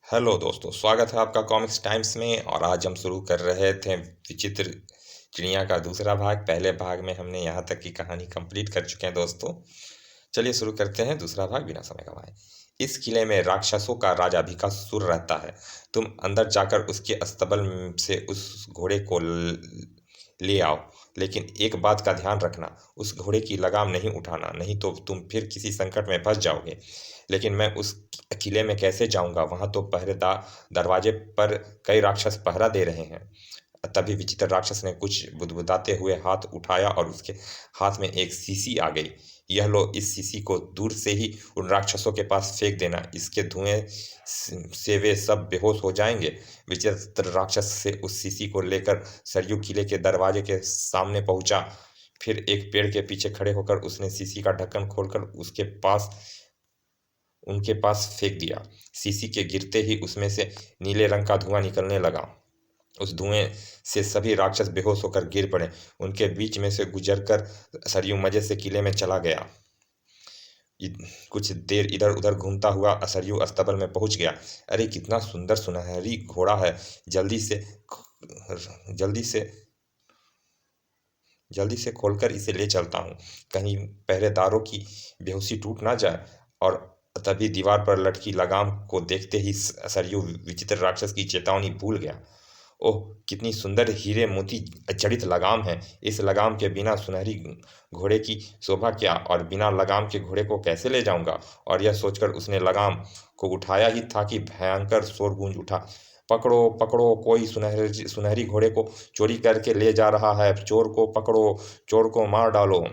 Hello दोस्तों, स्वागत है आपका कॉमिक्स टाइम्स में। और आज हम शुरू कर रहे थे विचित्र चिड़िया का दूसरा भाग। पहले भाग में हमने यहाँ तक की कहानी कंप्लीट कर चुके हैं दोस्तों। चलिए शुरू करते हैं दूसरा भाग बिना समय गंवाए। इस किले में राक्षसों का राजा भिकासुर रहता है। तुम अंदर जाकर उसके अस्तबल से उस घोड़े को ले आओ, लेकिन एक बात का ध्यान रखना, उस घोड़े की लगाम नहीं उठाना, नहीं तो तुम फिर किसी संकट में फंस जाओगे। लेकिन मैं उस किले में कैसे जाऊंगा? वहां तो पहरेदार दरवाजे पर कई राक्षस पहरा दे रहे हैं। तभी विचित्र राक्षस ने कुछ बुदबुदाते हुए हाथ उठाया और उसके हाथ में एक शीशी आ गई। यह लो, इस शीशी को दूर से ही उन राक्षसों के पास फेंक देना। इसके धुएं से वे सब बेहोश हो जाएंगे। विचित्र राक्षस से उस शीशी को लेकर सरयू किले के दरवाजे के सामने पहुंचा। फिर एक पेड़ के पीछे खड़े होकर उसने शीशी का ढक्कन खोलकर उनके पास फेंक दिया। शीशी के गिरते ही उसमें से नीले रंग का धुआं निकलने लगा। उस धुएं से सभी राक्षस बेहोश होकर गिर पड़े। उनके बीच में से गुजरकर सरयू मजे से किले में चला गया। कुछ देर इधर उधर घूमता हुआ सरयू अस्तबल में पहुंच गया। अरे, कितना सुंदर सुनहरी घोड़ा है! जल्दी से जल्दी से खोलकर इसे ले चलता हूँ, कहीं पहरेदारों की बेहोशी टूट ना जाए। और तभी दीवार पर लटकी लगाम को देखते ही सरयू विचित्र राक्षस की चेतावनी भूल गया। ओह, कितनी सुंदर हीरे मोती जड़ित लगाम है! इस लगाम के बिना सुनहरी घोड़े की शोभा क्या, और बिना लगाम के घोड़े को कैसे ले जाऊंगा? और यह सोचकर उसने लगाम को उठाया ही था कि भयंकर शोर गूंज उठा। पकड़ो पकड़ो, कोई सुनहरी सुनहरी घोड़े को चोरी करके ले जा रहा है! चोर को पकड़ो, चोर को मार डालो!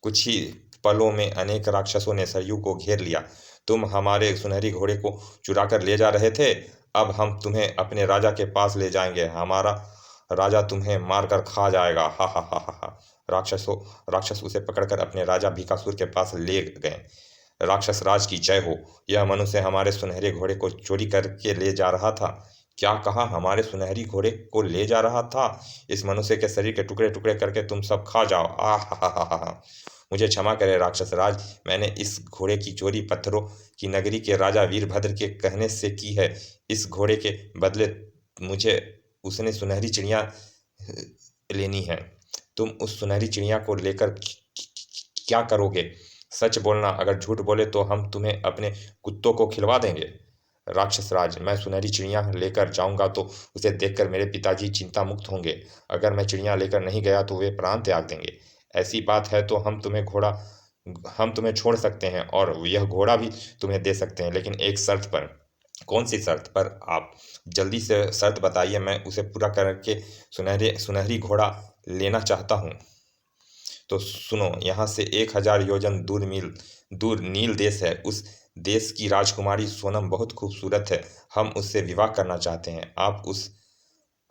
कुछ ही पलों में अनेक राक्षसों ने सरयू को घेर लिया। तुम हमारे सुनहरी घोड़े को चुरा कर ले जा रहे थे, अब हम तुम्हें अपने राजा के पास ले जाएंगे। हमारा राजा तुम्हें मारकर खा जाएगा। हा हा हा हा हा। राक्षस उसे पकड़कर अपने राजा भिकासुर के पास ले गए। राक्षस राज की जय हो! यह मनुष्य हमारे सुनहरे घोड़े को चोरी करके ले जा रहा था। क्या कहा? हमारे सुनहरी घोड़े को ले जा रहा था? इस मनुष्य के शरीर के टुकड़े टुकड़े करके तुम सब खा जाओ। आ हा हा हा हा। मुझे क्षमा करें राक्षस राज, मैंने इस घोड़े की चोरी पत्थरों की नगरी के राजा वीरभद्र के कहने से की है। इस घोड़े के बदले मुझे उसने सुनहरी चिड़िया लेनी है। तुम उस सुनहरी चिड़िया को लेकर क्या करोगे? सच बोलना, अगर झूठ बोले तो हम तुम्हें अपने कुत्तों को खिलवा देंगे। राक्षस राज, मैं सुनहरी चिड़िया लेकर जाऊंगा तो उसे देखकर मेरे पिताजी चिंता मुक्त होंगे। अगर मैं चिड़िया लेकर नहीं गया तो वे प्राण त्याग देंगे। ऐसी बात है तो हम तुम्हें छोड़ सकते हैं और यह घोड़ा भी तुम्हें दे सकते हैं, लेकिन एक शर्त पर। कौन सी शर्त पर? आप जल्दी से शर्त बताइए, मैं उसे पूरा करके सुनहरी घोड़ा लेना चाहता हूँ। तो सुनो, यहाँ से 1000 योजन दूर नील देश है। उस देश की राजकुमारी सोनम बहुत खूबसूरत है। हम उससे विवाह करना चाहते हैं।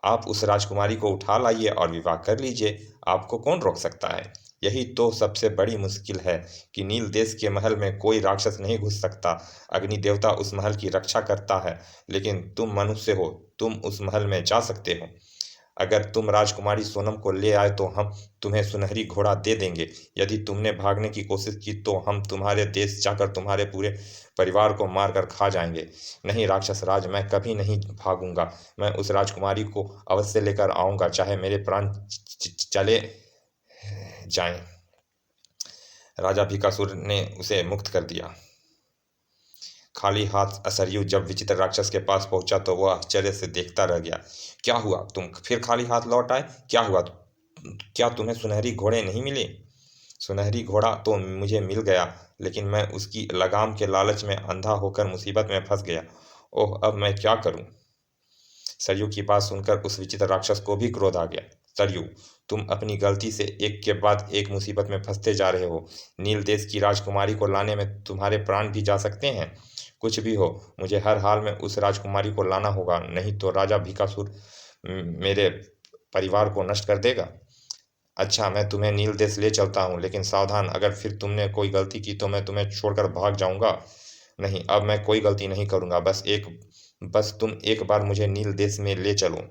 आप उस राजकुमारी को उठा लाइए और विवाह कर लीजिए। आपको कौन रोक सकता है? यही तो सबसे बड़ी मुश्किल है कि नील देश के महल में कोई राक्षस नहीं घुस सकता। अग्नि देवता उस महल की रक्षा करता है, लेकिन तुम मनुष्य हो, तुम उस महल में जा सकते हो। अगर तुम राजकुमारी सोनम को ले आए तो हम तुम्हें सुनहरी घोड़ा दे देंगे। यदि तुमने भागने की कोशिश की तो हम तुम्हारे देश जाकर तुम्हारे पूरे परिवार को मारकर खा जाएंगे। नहीं राक्षस राज, मैं कभी नहीं भागूंगा। मैं उस राजकुमारी को अवश्य लेकर आऊंगा, चाहे मेरे प्राण चले जाएं। राजा भिकासुर ने उसे मुक्त कर दिया। खाली हाथ सरयू जब विचित्र राक्षस के पास पहुंचा तो वह आश्चर्य से देखता रह गया। क्या हुआ? तुम फिर खाली हाथ लौट आए? क्या हुआ? क्या तुम्हें सुनहरी घोड़े नहीं मिले? सुनहरी घोड़ा तो मुझे मिल गया, लेकिन मैं उसकी लगाम के लालच में अंधा होकर मुसीबत में फंस गया। ओह, अब मैं क्या करूं? सरयू की बात सुनकर उस विचित्र राक्षस को भी क्रोध आ गया। सरयू, तुम अपनी गलती से एक के बाद एक मुसीबत में फंसते जा रहे हो। नील देश की राजकुमारी को लाने में तुम्हारे प्राण भी जा सकते हैं। कुछ भी हो, मुझे हर हाल में उस राजकुमारी को लाना होगा, नहीं तो राजा भिकासुर मेरे परिवार को नष्ट कर देगा। अच्छा, मैं तुम्हें नील देश ले चलता हूँ, लेकिन सावधान, अगर फिर तुमने कोई गलती की तो मैं तुम्हें छोड़कर भाग जाऊंगा। नहीं, अब मैं कोई गलती नहीं करूंगा। बस तुम एक बार मुझे नील देश में ले चलो।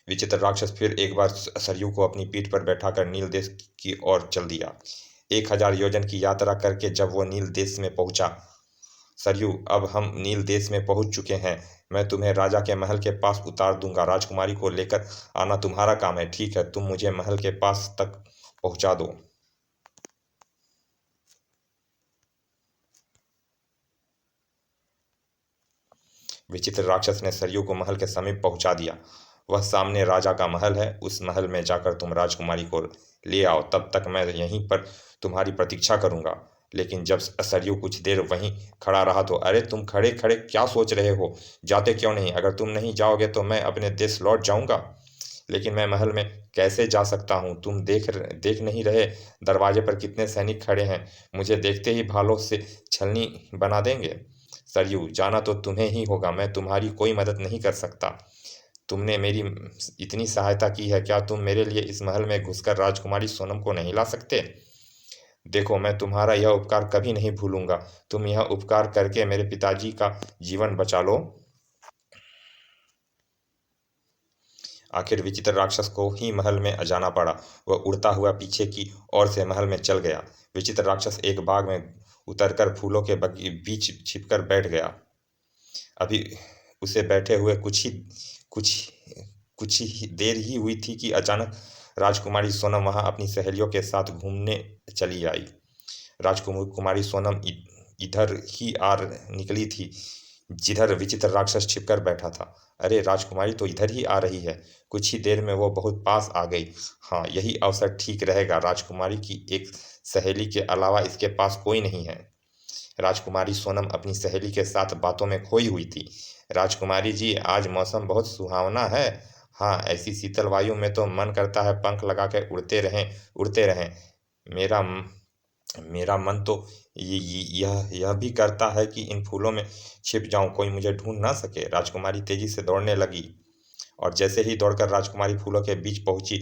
विचित्र राक्षस फिर एक बार सरयू को अपनी पीठ पर बैठाकर नील देश की ओर चल दिया। 1000 योजन की यात्रा करके जब वह नील देश में पहुंचा सरयू, अब हम नील देश में पहुंच चुके हैं। मैं तुम्हें राजा के महल के पास उतार दूंगा। राजकुमारी को लेकर आना तुम्हारा काम है। ठीक है, तुम मुझे महल के पास तक पहुंचा दो। विचित्र राक्षस ने सरयू को महल के समीप पहुंचा दिया। वह सामने राजा का महल है। उस महल में जाकर तुम राजकुमारी को ले आओ। तब तक मैं यहीं पर तुम्हारी प्रतीक्षा करूंगा। लेकिन जब सरयू कुछ देर वहीं खड़ा रहा तो, अरे तुम खड़े खड़े क्या सोच रहे हो? जाते क्यों नहीं? अगर तुम नहीं जाओगे तो मैं अपने देश लौट जाऊंगा। लेकिन मैं महल में कैसे जा सकता हूँ? तुम देख नहीं रहे दरवाजे पर कितने सैनिक खड़े हैं? मुझे देखते ही भालों से छलनी बना देंगे। सरयू, जाना तो तुम्हें ही होगा। मैं तुम्हारी कोई मदद नहीं कर सकता। तुमने मेरी इतनी सहायता की है, क्या तुम मेरे लिए इस महल में घुसकर राजकुमारी सोनम को नहीं ला सकते? देखो, मैं तुम्हारा यह उपकार कभी नहीं भूलूंगा। तुम यह उपकार करके मेरे पिताजी का जीवन बचा लो। आखिर विचित्र राक्षस को ही महल में जाना पड़ा। वह उड़ता हुआ पीछे की ओर से महल में चल गया। विचित्र राक्षस एक बाग में उतरकर फूलों के बीच छिपकर बैठ गया। अभी उसे बैठे हुए कुछ कुछ ही देर ही हुई थी कि अचानक राजकुमारी सोनम वहां अपनी सहेलियों के साथ घूमने चली आई। राजकुमारी सोनम इधर ही निकली थी जिधर विचित्र राक्षस छिपकर बैठा था। अरे, राजकुमारी तो इधर ही आ रही है। कुछ ही देर में वो बहुत पास आ गई। हाँ, यही अवसर ठीक रहेगा। राजकुमारी की एक सहेली के अलावा इसके पास कोई नहीं है। राजकुमारी सोनम अपनी सहेली के साथ बातों में खोई हुई थी। राजकुमारी जी, आज मौसम बहुत सुहावना है। हाँ, ऐसी शीतल वायु में तो मन करता है पंख लगा के उड़ते रहें। मेरा मेरा मन तो यह भी करता है कि इन फूलों में छिप जाऊं, कोई मुझे ढूंढ ना सके। राजकुमारी तेजी से दौड़ने लगी और जैसे ही दौड़कर राजकुमारी फूलों के बीच पहुंची,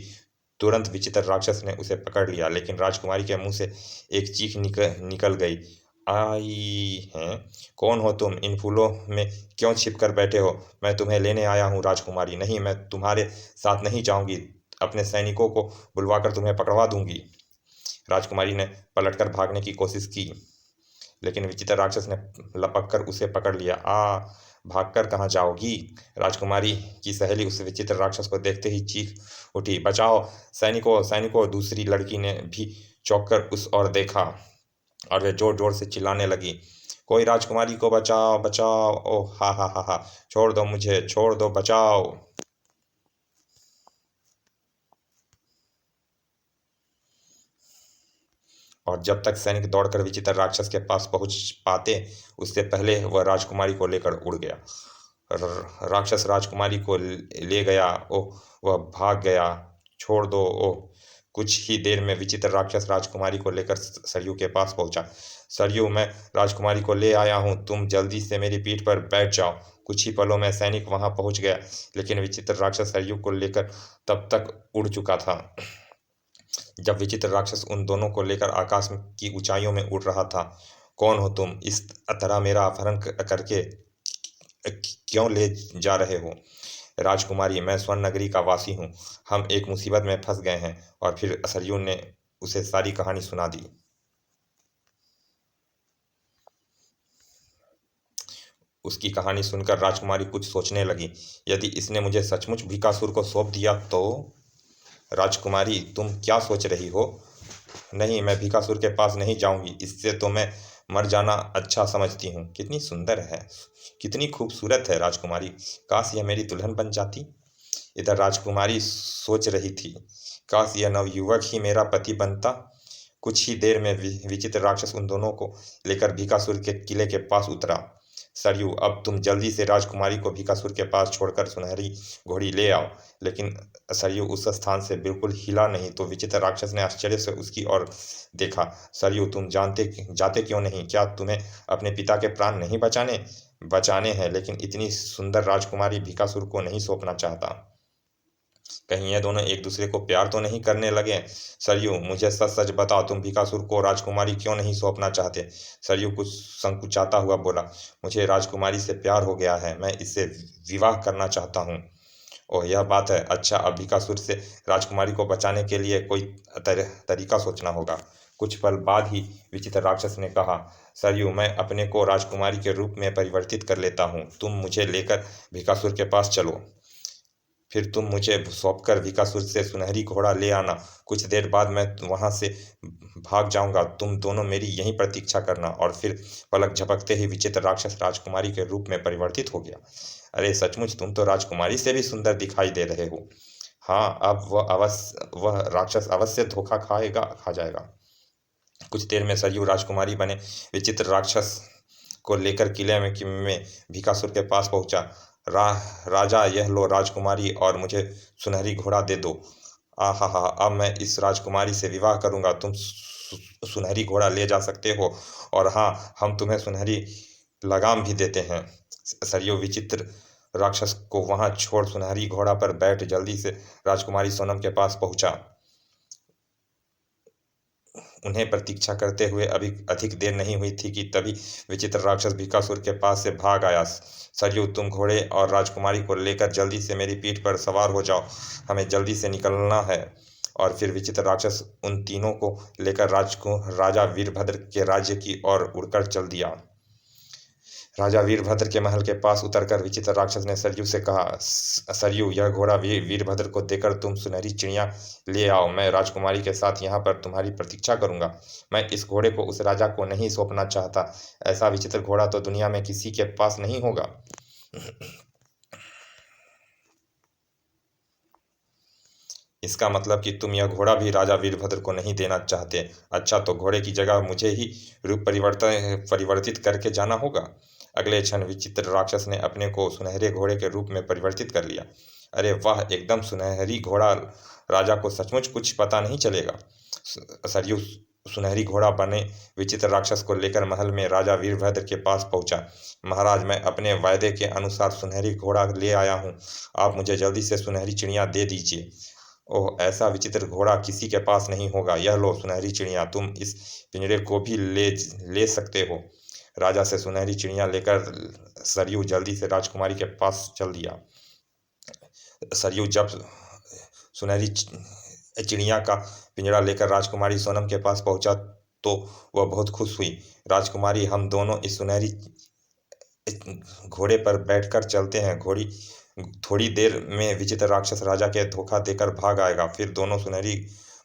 तुरंत विचित्र राक्षस ने उसे पकड़ लिया। लेकिन राजकुमारी के मुंह से एक चीख निकल गई। आई हैं? कौन हो तुम? इन फूलों में क्यों छिप कर बैठे हो? मैं तुम्हें लेने आया हूँ। राजकुमारी, नहीं, मैं तुम्हारे साथ नहीं जाऊंगी। अपने सैनिकों को बुलवाकर तुम्हें पकड़वा दूंगी। राजकुमारी ने पलटकर भागने की कोशिश की, लेकिन विचित्र राक्षस ने लपक कर उसे पकड़ लिया। भागकर कहाँ जाओगी? राजकुमारी की सहेली उस विचित्र राक्षस को देखते ही चीख उठी, बचाओ सैनिकों, सैनिकों! दूसरी लड़की ने भी चौंक कर उस ओर देखा और वे जोर जोर से चिल्लाने लगी, कोई राजकुमारी को बचाओ, बचाओ! ओ हा हा हा हा! छोड़ दो मुझे, छोड़ दो, बचाओ! और जब तक सैनिक दौड़कर विचित्र राक्षस के पास पहुंच पाते, उससे पहले वह राजकुमारी को लेकर उड़ गया। राक्षस राजकुमारी को ले गया। ओह, वह भाग गया। छोड़ दो। ओह! कुछ ही देर में विचित्र राक्षस राजकुमारी को लेकर सरयू के पास पहुंचा। सरयू, मैं राजकुमारी को ले आया हूं, तुम जल्दी से मेरी पीठ पर बैठ जाओ। कुछ ही पलों में सैनिक वहां पहुंच गया, लेकिन विचित्र राक्षस सरयू को लेकर तब तक उड़ चुका था। जब विचित्र राक्षस उन दोनों को लेकर आकाश की ऊंचाइयों में उड़ रहा था, कौन हो तुम? इस तरह मेरा अपहरण करके क्यों ले जा रहे हो? राजकुमारी, मैं स्वर्ण नगरी का वासी हूँ। हम एक मुसीबत में फंस गए हैं। और फिर सरयू ने उसे सारी कहानी सुना दी। उसकी कहानी सुनकर राजकुमारी कुछ सोचने लगी। यदि इसने मुझे सचमुच भीकासुर को सौंप दिया तो? राजकुमारी, तुम क्या सोच रही हो? नहीं, मैं भीकासुर के पास नहीं जाऊंगी। इससे तो मैं मर जाना अच्छा समझती हूँ। कितनी सुंदर है, कितनी खूबसूरत है राजकुमारी! काश यह मेरी दुल्हन बन जाती। इधर राजकुमारी सोच रही थी, काश यह नवयुवक ही मेरा पति बनता। कुछ ही देर में विचित्र राक्षस उन दोनों को लेकर भीकासुर के किले के पास उतरा। सरयू, अब तुम जल्दी से राजकुमारी को भीकासुर के पास छोड़कर सुनहरी घोड़ी ले आओ। लेकिन सरयू उस स्थान से बिल्कुल हिला नहीं तो विचित्र राक्षस ने आश्चर्य से उसकी ओर देखा। सरयू, तुम जाते क्यों नहीं? क्या तुम्हें अपने पिता के प्राण नहीं बचाने हैं? लेकिन इतनी सुंदर राजकुमारी भीकासुर को नहीं सौंपना चाहता। कहीं ये दोनों एक दूसरे को प्यार तो नहीं करने लगे? सरयू, मुझे सच सच बताओ, तुम भीकासुर को राजकुमारी क्यों नहीं सौंपना चाहते? सरयू कुछ संकुचाता हुआ बोला, मुझे राजकुमारी से प्यार हो गया है। मैं इससे विवाह करना चाहता हूँ। ओह, यह बात है। अच्छा, अब भीकासुर से राजकुमारी को बचाने के लिए कोई तरीका सोचना होगा। कुछ पल बाद ही विचित्र राक्षस ने कहा, सरयू, मैं अपने को राजकुमारी के रूप में परिवर्तित कर लेता हूँ। तुम मुझे लेकर भिकासुर के पास चलो। फिर तुम मुझे सौंपकर भिकासुर से सुनहरी घोड़ा ले आना। कुछ देर बाद मैं वहां से भाग जाऊंगा। तुम दोनों मेरी यहीं प्रतीक्षा करना। और फिर पलक झपकते ही विचित्र राक्षस राजकुमारी के रूप में परिवर्तित हो गया। अरे सचमुच तुम तो राजकुमारी से भी सुंदर दिखाई दे रहे हो। हाँ, अब वह राक्षस अवश्य धोखा खा जाएगा। कुछ देर में सरयू राजकुमारी बने विचित्र राक्षस को लेकर किले में भिकासुर के पास पहुंचा। राजा, यह लो राजकुमारी और मुझे सुनहरी घोड़ा दे दो। आहा हा, अब मैं इस राजकुमारी से विवाह करूंगा। तुम सुनहरी घोड़ा ले जा सकते हो, और हाँ, हम तुम्हें सुनहरी लगाम भी देते हैं। सरयू विचित्र राक्षस को वहां छोड़ सुनहरी घोड़ा पर बैठ जल्दी से राजकुमारी सोनम के पास पहुंचा। उन्हें प्रतीक्षा करते हुए अभी अधिक देर नहीं हुई थी कि तभी विचित्र राक्षस भिकासुर के पास से भाग आया। सरयू, तुम घोड़े और राजकुमारी को लेकर जल्दी से मेरी पीठ पर सवार हो जाओ, हमें जल्दी से निकलना है। और फिर विचित्र राक्षस उन तीनों को लेकर राजा वीरभद्र के राज्य की ओर उड़कर चल दिया। राजा वीरभद्र के महल के पास उतरकर विचित्र राक्षस ने सरयू से कहा, सरयू, यह घोड़ा वीरभद्र को देकर तुम सुनहरी चिड़िया ले आओ। मैं राजकुमारी के साथ यहाँ पर तुम्हारी प्रतीक्षा करूंगा। मैं इस घोड़े को उस राजा को नहीं सौंपना चाहता। ऐसा विचित्र घोड़ा तो दुनिया में किसी के पास नहीं होगा। इसका मतलब कि तुम यह घोड़ा भी राजा वीरभद्र को नहीं देना चाहते। अच्छा, तो घोड़े की जगह मुझे ही रूप परिवर्तित करके जाना होगा। अगले क्षण विचित्र राक्षस ने अपने को सुनहरे घोड़े के रूप में परिवर्तित कर लिया। अरे वाह, एकदम सुनहरी घोड़ा! राजा को सचमुच कुछ पता नहीं चलेगा। सरयू सुनहरी घोड़ा बने विचित्र राक्षस को लेकर महल में राजा वीरभद्र के पास पहुंचा। महाराज, मैं अपने वायदे के अनुसार सुनहरी घोड़ा ले आया हूँ। आप मुझे जल्दी से सुनहरी चिड़िया दे दीजिए। ओह, ऐसा विचित्र घोड़ा किसी के पास नहीं होगा। यह लो सुनहरी चिड़िया, तुम इस पिंजरे को भी ले सकते हो। राजा से सुनहरी चिड़िया लेकर सरयू जल्दी से राजकुमारी के पास चल दिया। सरयू जब सुनहरी चिड़िया का पिंजरा लेकर राजकुमारी सोनम के पास पहुंचा तो वह बहुत खुश हुई। राजकुमारी, हम दोनों इस सुनहरी घोड़े पर बैठकर चलते हैं। थोड़ी देर में विचित्र राक्षस राजा के धोखा देकर भाग आएगा। फिर दोनों सुनहरी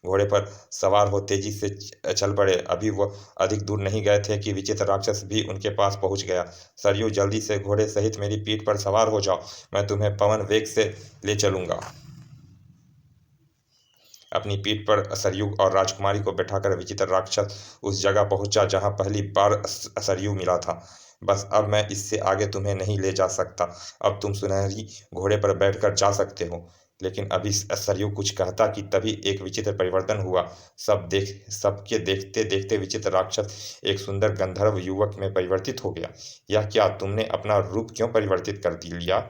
घोड़े पर सवार हो तेजी से चल पड़े। अभी वह अधिक दूर नहीं गए थे कि विचित्र राक्षस भी उनके पास पहुंच गया। सरयू, जल्दी से घोड़े सहित मेरी पीठ पर सवार हो जाओ। मैं तुम्हें पवन वेग से ले चलूंगा। अपनी पीठ पर सरयू और राजकुमारी को बैठाकर विचित्र राक्षस उस जगह पहुंचा जहां पहली बार सरयू मिला था। बस अब मैं इससे आगे तुम्हें नहीं ले जा सकता। अब तुम सुनहरी घोड़े पर बैठकर जा सकते हो। लेकिन अभी सरयू कुछ कहता कि तभी एक विचित्र परिवर्तन हुआ। सबके देखते देखते विचित्र राक्षस एक सुंदर गंधर्व युवक में परिवर्तित हो गया। यह क्या, तुमने अपना रूप क्यों परिवर्तित कर लिया?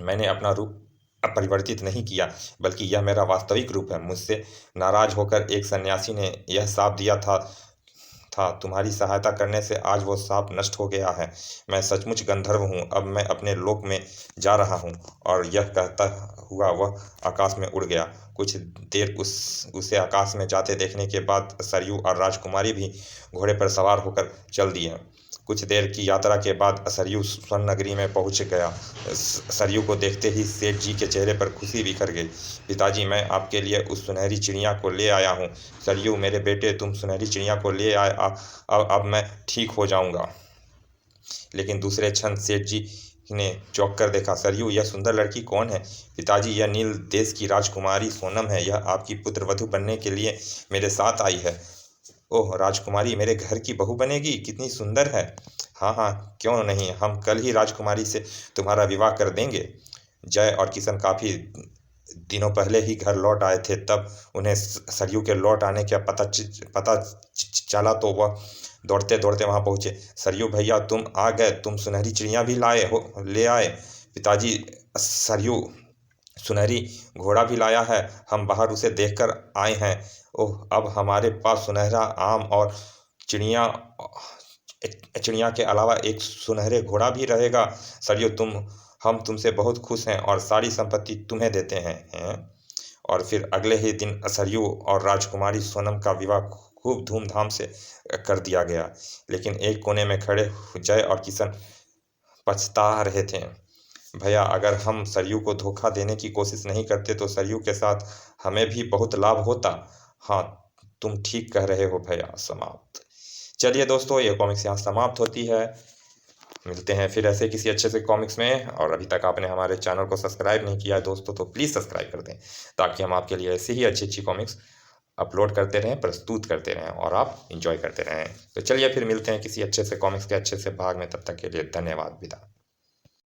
मैंने अपना रूप परिवर्तित नहीं किया, बल्कि यह मेरा वास्तविक रूप है। मुझसे नाराज होकर एक सन्यासी ने यह शाप दिया था। तुम्हारी सहायता करने से आज वो शाप नष्ट हो गया है। मैं सचमुच गंधर्व हूँ। अब मैं अपने लोक में जा रहा हूँ। और यह कहता हुआ वह आकाश में उड़ गया। कुछ देर उसे आकाश में जाते देखने के बाद सरयू और राजकुमारी भी घोड़े पर सवार होकर चल दिए। कुछ देर की यात्रा के बाद सरयू स्वर्ण नगरी में पहुंच गया। सरयू को देखते ही सेठ जी के चेहरे पर खुशी बिखर गई। पिताजी, मैं आपके लिए उस सुनहरी चिड़िया को ले आया हूँ। सरयू, मेरे बेटे, तुम सुनहरी चिड़िया को ले आए। अब मैं ठीक हो जाऊंगा। लेकिन दूसरे क्षण सेठ जी ने चौंक कर देखा। सरयू, यह सुंदर लड़की कौन है? पिताजी, यह नील देश की राजकुमारी सोनम है। यह आपकी पुत्र वधू बनने के लिए मेरे साथ आई है। ओह, राजकुमारी मेरे घर की बहू बनेगी? कितनी सुंदर है। हाँ हाँ, क्यों नहीं, हम कल ही राजकुमारी से तुम्हारा विवाह कर देंगे। जय और किशन काफी दिनों पहले ही घर लौट आए थे। तब उन्हें सरयू के लौट आने का पता चला तो वह दौड़ते दौड़ते वहां पहुंचे। सरयू भैया, तुम आ गए। तुम सुनहरी चिड़िया भी ले आए। पिताजी, सरयू सुनहरी घोड़ा भी लाया है। हम बाहर उसे देखकर आए हैं। ओह, अब हमारे पास सुनहरा आम और चिड़िया चिड़िया के अलावा एक सुनहरे घोड़ा भी रहेगा। सरयू, हम तुमसे बहुत खुश हैं और सारी संपत्ति तुम्हें देते हैं। और फिर अगले ही दिन सरयू और राजकुमारी सोनम का विवाह खूब धूमधाम से कर दिया गया। लेकिन एक कोने में खड़े जय और किशन पछता रहे थे। भैया, अगर हम सरयू को धोखा देने की कोशिश नहीं करते तो सरयू के साथ हमें भी बहुत लाभ होता। हाँ, तुम ठीक कह रहे हो भैया। समाप्त। चलिए दोस्तों, ये कॉमिक्स यहाँ समाप्त होती है। मिलते हैं फिर ऐसे किसी अच्छे से कॉमिक्स में। और अभी तक आपने हमारे चैनल को सब्सक्राइब नहीं किया है दोस्तों, तो प्लीज़ सब्सक्राइब कर दें, ताकि हम आपके लिए ऐसी ही अच्छी अच्छी कॉमिक्स अपलोड करते रहें, प्रस्तुत करते रहें और आप इंजॉय करते रहें। तो चलिए फिर मिलते हैं किसी अच्छे से कॉमिक्स के अच्छे से भाग में। तब तक के लिए धन्यवाद। विदा।